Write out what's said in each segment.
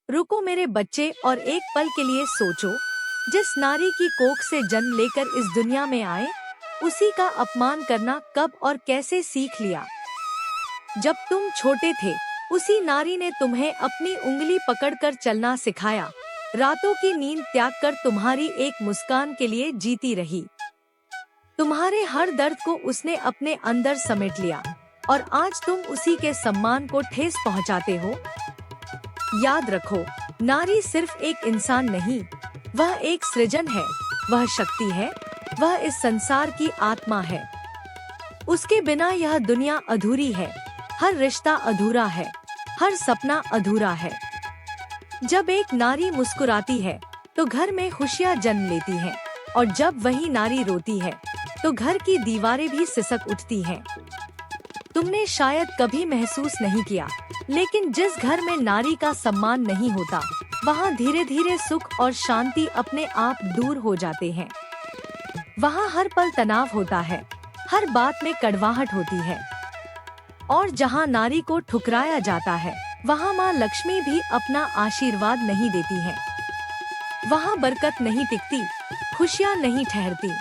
रुको मेरे बच्चे और एक पल के लिए सोचो, जिस नारी की कोख से जन्म लेकर इस दुनिया में आए, उसी का अपमान करना कब और कैसे सीख लिया। जब तुम छोटे थे, उसी नारी ने तुम्हें अपनी उंगली पकड़कर चलना सिखाया, रातों की नींद त्याग कर तुम्हारी एक मुस्कान के लिए जीती रही। तुम्हारे हर दर्द को उसने अपने अंदर समेट लिया और आज तुम उसी के सम्मान को ठेस पहुंचाते हो। याद रखो, नारी सिर्फ एक इंसान नहीं, वह एक सृजन है, वह शक्ति है, वह इस संसार की आत्मा है। उसके बिना यह दुनिया अधूरी है, हर रिश्ता अधूरा है, हर सपना अधूरा है। जब एक नारी मुस्कुराती है तो घर में खुशियां जन्म लेती हैं, और जब वही नारी रोती है तो घर की दीवारें भी सिसक उठती हैं। तुमने शायद कभी महसूस नहीं किया, लेकिन जिस घर में नारी का सम्मान नहीं होता, वहाँ धीरे धीरे सुख और शांति अपने आप दूर हो जाते हैं। वहाँ हर पल तनाव होता है, हर बात में कड़वाहट होती है, और जहाँ नारी को ठुकराया जाता है, वहाँ माँ लक्ष्मी भी अपना आशीर्वाद नहीं देती है। वहाँ बरकत नहीं टिकती, खुशियाँ नहीं ठहरती।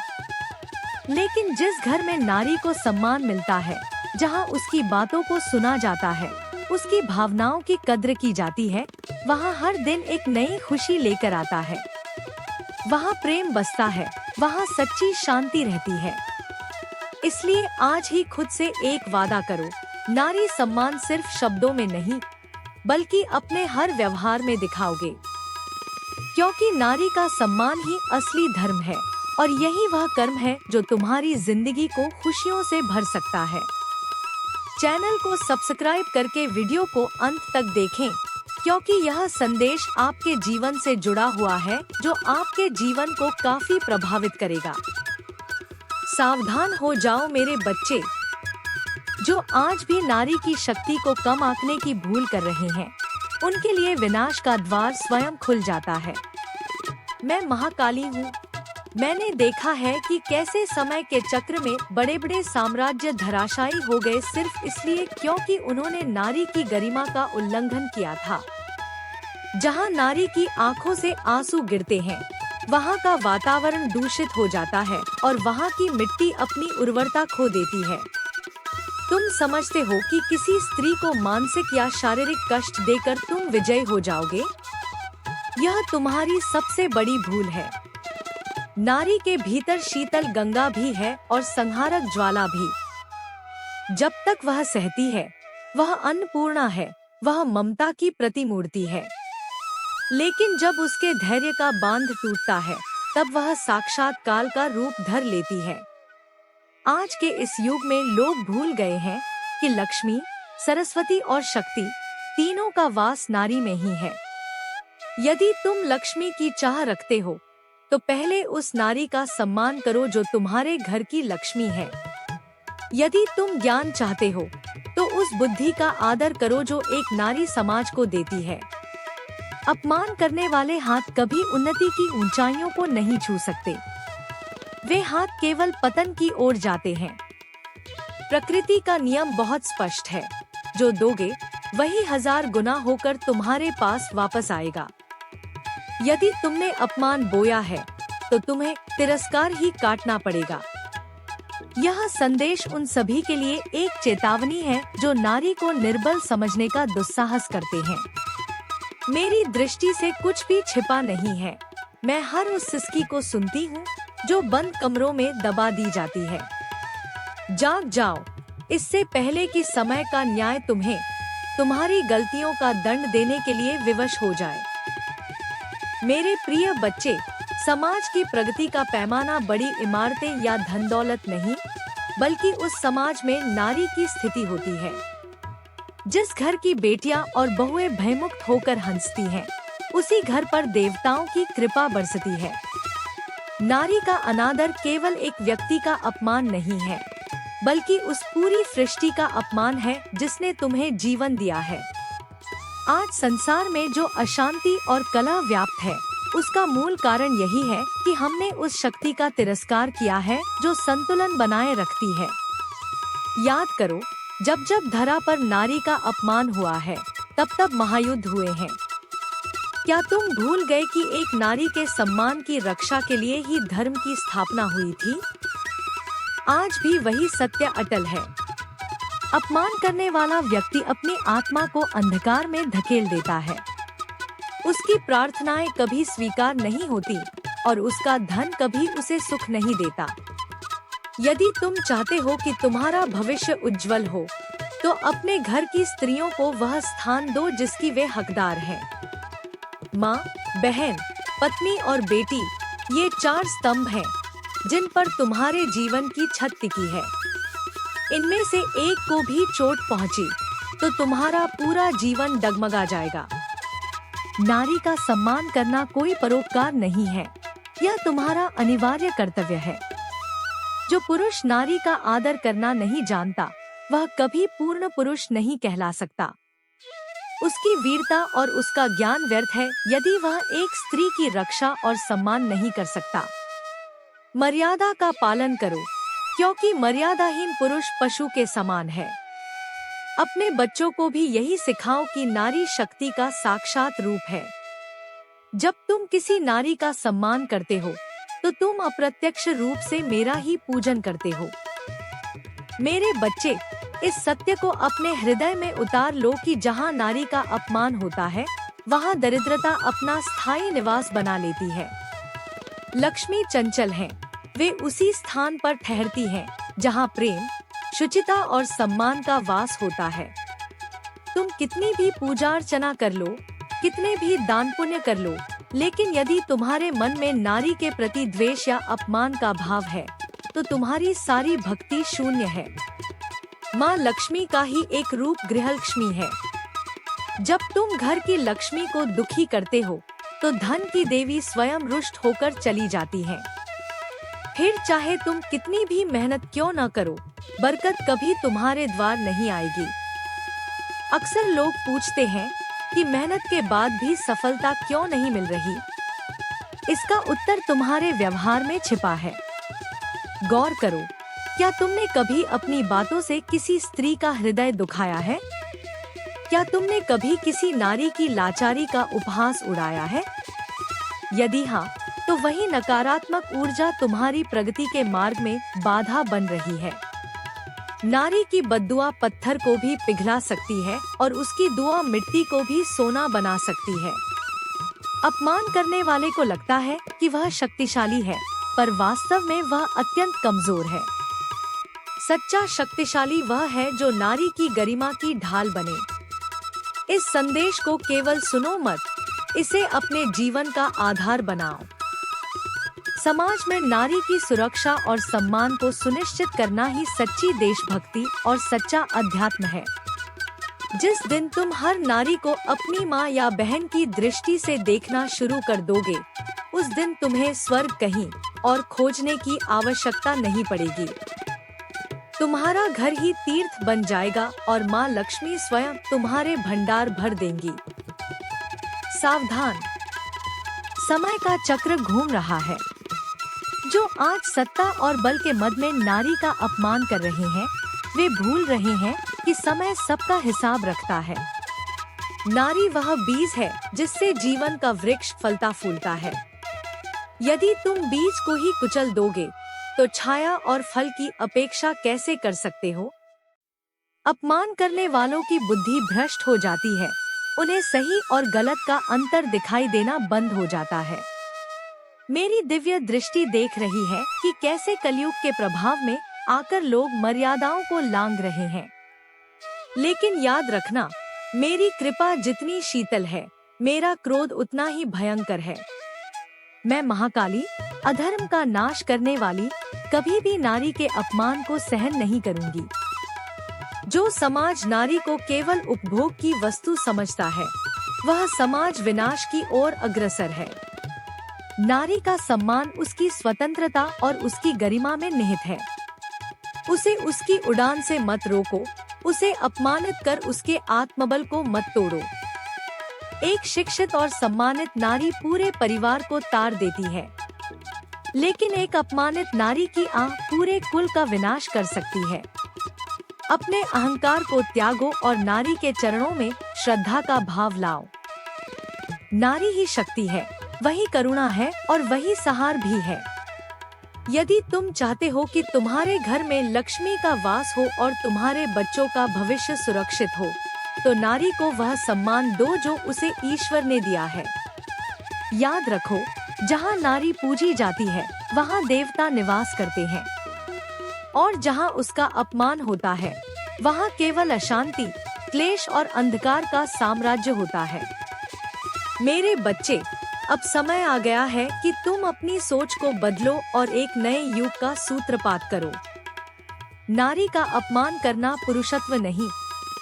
लेकिन जिस घर में नारी को सम्मान मिलता है, जहाँ उसकी बातों को सुना जाता है, उसकी भावनाओं की कद्र की जाती है, वहाँ हर दिन एक नई खुशी लेकर आता है। वहाँ प्रेम बसता है, वहाँ सच्ची शांति रहती है। इसलिए आज ही खुद से एक वादा करो, नारी सम्मान सिर्फ शब्दों में नहीं, बल्कि अपने हर व्यवहार में दिखाओगे। क्योंकि नारी का सम्मान ही असली धर्म है, और यही वह कर्म है जो तुम्हारी जिंदगी को खुशियों से भर सकता है। चैनल को सब्सक्राइब करके वीडियो को अंत तक देखें, क्योंकि यह संदेश आपके जीवन से जुड़ा हुआ है, जो आपके जीवन को काफी प्रभावित करेगा। सावधान हो जाओ मेरे बच्चे, जो आज भी नारी की शक्ति को कम आंकने की भूल कर रहे हैं, उनके लिए विनाश का द्वार स्वयं खुल जाता है। मैं महाकाली हूँ। मैंने देखा है कि कैसे समय के चक्र में बड़े बड़े साम्राज्य धराशायी हो गए, सिर्फ इसलिए क्योंकि उन्होंने नारी की गरिमा का उल्लंघन किया था। जहाँ नारी की आंखों से आंसू गिरते हैं, वहाँ का वातावरण दूषित हो जाता है और वहाँ की मिट्टी अपनी उर्वरता खो देती है। तुम समझते हो कि किसी स्त्री को मानसिक या शारीरिक कष्ट देकर तुम विजयी हो जाओगे? यह तुम्हारी सबसे बड़ी भूल है। नारी के भीतर शीतल गंगा भी है और संहारक ज्वाला भी। जब तक वह सहती है, वह अन्नपूर्णा है, वह ममता की प्रतिमूर्ति है। लेकिन जब उसके धैर्य का बांध टूटता है, तब वह साक्षात काल का रूप धर लेती है। आज के इस युग में लोग भूल गए हैं कि लक्ष्मी, सरस्वती और शक्ति तीनों का वास नारी में ही है। यदि तुम लक्ष्मी की चाह रखते हो, तो पहले उस नारी का सम्मान करो जो तुम्हारे घर की लक्ष्मी है। यदि तुम ज्ञान चाहते हो, तो उस बुद्धि का आदर करो जो एक नारी समाज को देती है। अपमान करने वाले हाथ कभी उन्नति की ऊंचाइयों को नहीं छू सकते, वे हाथ केवल पतन की ओर जाते हैं। प्रकृति का नियम बहुत स्पष्ट है, जो दोगे वही 1000 गुना होकर तुम्हारे पास वापस आएगा। यदि तुमने अपमान बोया है, तो तुम्हें तिरस्कार ही काटना पड़ेगा। यह संदेश उन सभी के लिए एक चेतावनी है जो नारी को निर्बल समझने का दुस्साहस करते हैं। मेरी दृष्टि से कुछ भी छिपा नहीं है। मैं हर उस सिसकी को सुनती हूँ जो बंद कमरों में दबा दी जाती है। जाग जाओ, इससे पहले कि समय का न्याय तुम्हें तुम्हारी गलतियों का दंड देने के लिए विवश हो जाए। मेरे प्रिय बच्चे, समाज की प्रगति का पैमाना बड़ी इमारतें या धन दौलत नहीं, बल्कि उस समाज में नारी की स्थिति होती है। जिस घर की बेटियां और बहुएं भयमुक्त होकर हंसती हैं, उसी घर पर देवताओं की कृपा बरसती है। नारी का अनादर केवल एक व्यक्ति का अपमान नहीं है, बल्कि उस पूरी सृष्टि का अपमान है जिसने तुम्हें जीवन दिया है। आज संसार में जो अशांति और कलह व्याप्त है, उसका मूल कारण यही है कि हमने उस शक्ति का तिरस्कार किया है जो संतुलन बनाए रखती है। याद करो, जब जब धरा पर नारी का अपमान हुआ है, तब तब महायुद्ध हुए हैं। क्या तुम भूल गए कि एक नारी के सम्मान की रक्षा के लिए ही धर्म की स्थापना हुई थी? आज भी वही सत्य अटल है। अपमान करने वाला व्यक्ति अपनी आत्मा को अंधकार में धकेल देता है। उसकी प्रार्थनाएं कभी स्वीकार नहीं होती और उसका धन कभी उसे सुख नहीं देता। यदि तुम चाहते हो कि तुम्हारा भविष्य उज्जवल हो, तो अपने घर की स्त्रियों को वह स्थान दो जिसकी वे हकदार हैं। माँ, बहन, पत्नी और बेटी, ये 4 स्तंभ हैं जिन पर तुम्हारे जीवन की छत टिकी है। इनमें से एक को भी चोट पहुंची तो तुम्हारा पूरा जीवन डगमगा जाएगा। नारी का सम्मान करना कोई परोपकार नहीं है, यह तुम्हारा अनिवार्य कर्तव्य है। जो पुरुष नारी का आदर करना नहीं जानता, वह कभी पूर्ण पुरुष नहीं कहला सकता। उसकी वीरता और उसका ज्ञान व्यर्थ है यदि वह एक स्त्री की रक्षा और सम्मान नहीं कर सकता। मर्यादा का पालन करो, क्योंकि मर्यादाहीन पुरुष पशु के समान है। अपने बच्चों को भी यही सिखाओ कि नारी शक्ति का साक्षात रूप है। जब तुम किसी नारी का सम्मान करते हो, तो तुम अप्रत्यक्ष रूप से मेरा ही पूजन करते हो। मेरे बच्चे, इस सत्य को अपने हृदय में उतार लो कि जहाँ नारी का अपमान होता है, वहाँ दरिद्रता अपना स्थायी निवास बना लेती है। लक्ष्मी चंचल हैं, वे उसी स्थान पर ठहरती हैं जहाँ प्रेम, शुचिता और सम्मान का वास होता है। तुम कितनी भी पूजा अर्चना कर लो, कितने भी दान पुण्य कर लो, लेकिन यदि तुम्हारे मन में नारी के प्रति द्वेष या अपमान का भाव है, तो तुम्हारी सारी भक्ति शून्य है। माँ लक्ष्मी का ही एक रूप गृहलक्ष्मी है। जब तुम घर की लक्ष्मी को दुखी करते हो, तो धन की देवी स्वयं रुष्ट होकर चली जाती हैं। फिर चाहे तुम कितनी भी मेहनत क्यों न करो, बरकत कभी तुम्हारे द्वार नहीं आएगी। अक्सर लोग पूछते हैं कि मेहनत के बाद भी सफलता क्यों नहीं मिल रही। इसका उत्तर तुम्हारे व्यवहार में छिपा है। गौर करो, क्या तुमने कभी अपनी बातों से किसी स्त्री का हृदय दुखाया है? क्या तुमने कभी किसी नारी की लाचारी का उपहास उड़ाया है? यदि हाँ, तो वही नकारात्मक ऊर्जा तुम्हारी प्रगति के मार्ग में बाधा बन रही है। नारी की बद्दुआ पत्थर को भी पिघला सकती है और उसकी दुआ मिट्टी को भी सोना बना सकती है। अपमान करने वाले को लगता है कि वह शक्तिशाली है, पर वास्तव में वह अत्यंत कमजोर है। सच्चा शक्तिशाली वह है जो नारी की गरिमा की ढाल बने। इस संदेश को केवल सुनो मत, इसे अपने जीवन का आधार बनाओ। समाज में नारी की सुरक्षा और सम्मान को सुनिश्चित करना ही सच्ची देशभक्ति और सच्चा अध्यात्म है। जिस दिन तुम हर नारी को अपनी माँ या बहन की दृष्टि से देखना शुरू कर दोगे, उस दिन तुम्हें स्वर्ग कहीं और खोजने की आवश्यकता नहीं पड़ेगी। तुम्हारा घर ही तीर्थ बन जाएगा और माँ लक्ष्मी स्वयं तुम्हारे भंडार भर देंगी। सावधान, समय का चक्र घूम रहा है। जो आज सत्ता और बल के मद में नारी का अपमान कर रहे हैं, वे भूल रहे हैं कि समय सबका हिसाब रखता है। नारी वह बीज है जिससे जीवन का वृक्ष फलता फूलता है। यदि तुम बीज को ही कुचल दोगे, तो छाया और फल की अपेक्षा कैसे कर सकते हो? अपमान करने वालों की बुद्धि भ्रष्ट हो जाती है, उन्हें सही और गलत का अंतर दिखाई देना बंद हो जाता है। मेरी दिव्य दृष्टि देख रही है कि कैसे कलयुग के प्रभाव में आकर लोग मर्यादाओं को लांघ रहे हैं। लेकिन याद रखना, मेरी कृपा जितनी शीतल है, मेरा क्रोध उतना ही भयंकर है। मैं महाकाली, अधर्म का नाश करने वाली, कभी भी नारी के अपमान को सहन नहीं करूंगी। जो समाज नारी को केवल उपभोग की वस्तु समझता है, वह समाज विनाश की ओर अग्रसर है। नारी का सम्मान उसकी स्वतंत्रता और उसकी गरिमा में निहित है। उसे उसकी उड़ान से मत रोको, उसे अपमानित कर उसके आत्मबल को मत तोड़ो। एक शिक्षित और सम्मानित नारी पूरे परिवार को तार देती है, लेकिन एक अपमानित नारी की आह पूरे कुल का विनाश कर सकती है। अपने अहंकार को त्यागो और नारी के चरणों में श्रद्धा का भाव लाओ। नारी ही शक्ति है, वही करुणा है और वही सहार भी है। यदि तुम चाहते हो कि तुम्हारे घर में लक्ष्मी का वास हो और तुम्हारे बच्चों का भविष्य सुरक्षित हो, तो नारी को वह सम्मान दो जो उसे ईश्वर ने दिया है। याद रखो, जहाँ नारी पूजी जाती है, वहाँ देवता निवास करते हैं, और जहाँ उसका अपमान होता है, वहाँ केवल अशांति, क्लेश और अंधकार का साम्राज्य होता है। मेरे बच्चे, अब समय आ गया है कि तुम अपनी सोच को बदलो और एक नए युग का सूत्रपात करो। नारी का अपमान करना पुरुषत्व नहीं,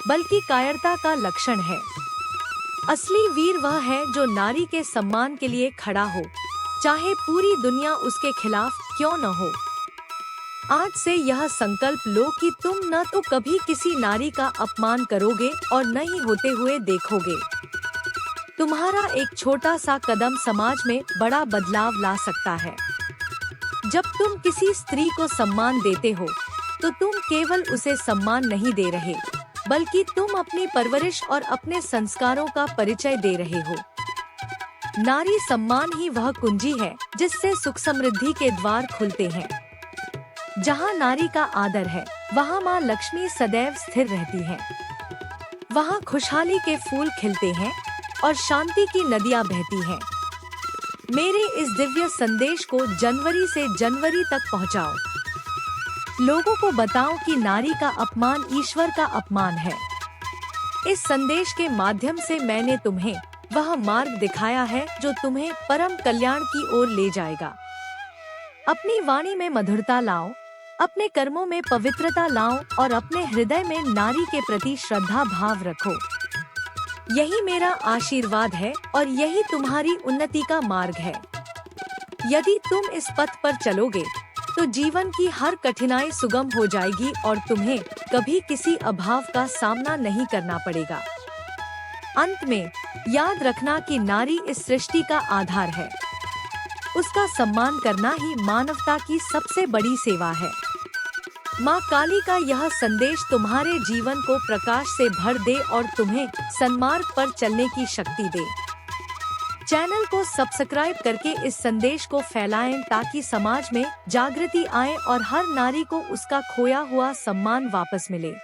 बल्कि कायरता का लक्षण है। असली वीर वह है जो नारी के सम्मान के लिए खड़ा हो, चाहे पूरी दुनिया उसके खिलाफ क्यों न हो। आज से यह संकल्प लो कि तुम न तो कभी किसी नारी का अपमान करोगे और न ही होते हुए देखोगे। तुम्हारा एक छोटा सा कदम समाज में बड़ा बदलाव ला सकता है। जब तुम किसी स्त्री को सम्मान देते हो, तो तुम केवल उसे सम्मान नहीं दे रहे, बल्कि तुम अपनी परवरिश और अपने संस्कारों का परिचय दे रहे हो। नारी सम्मान ही वह कुंजी है जिससे सुख समृद्धि के द्वार खुलते हैं। जहाँ नारी का आदर है, वहाँ माँ लक्ष्मी सदैव स्थिर रहती है। वहाँ खुशहाली के फूल खिलते हैं और शांति की नदियाँ बहती हैं। मेरे इस दिव्य संदेश को जनवरी से जनवरी तक पहुँचाओ। लोगों को बताओ कि नारी का अपमान ईश्वर का अपमान है। इस संदेश के माध्यम से मैंने तुम्हें वह मार्ग दिखाया है जो तुम्हें परम कल्याण की ओर ले जाएगा। अपनी वाणी में मधुरता लाओ, अपने कर्मों में पवित्रता लाओ और अपने हृदय में नारी के प्रति श्रद्धा भाव रखो। यही मेरा आशीर्वाद है और यही तुम्हारी उन्नति का मार्ग है। यदि तुम इस पथ पर चलोगे, तो जीवन की हर कठिनाई सुगम हो जाएगी और तुम्हें कभी किसी अभाव का सामना नहीं करना पड़ेगा। अंत में याद रखना कि नारी इस सृष्टि का आधार है। उसका सम्मान करना ही मानवता की सबसे बड़ी सेवा है। माँ काली का यह संदेश तुम्हारे जीवन को प्रकाश से भर दे और तुम्हें सन्मार्ग पर चलने की शक्ति दे। चैनल को सब्सक्राइब करके इस संदेश को फैलाएं ताकि समाज में जागृति आए और हर नारी को उसका खोया हुआ सम्मान वापस मिले।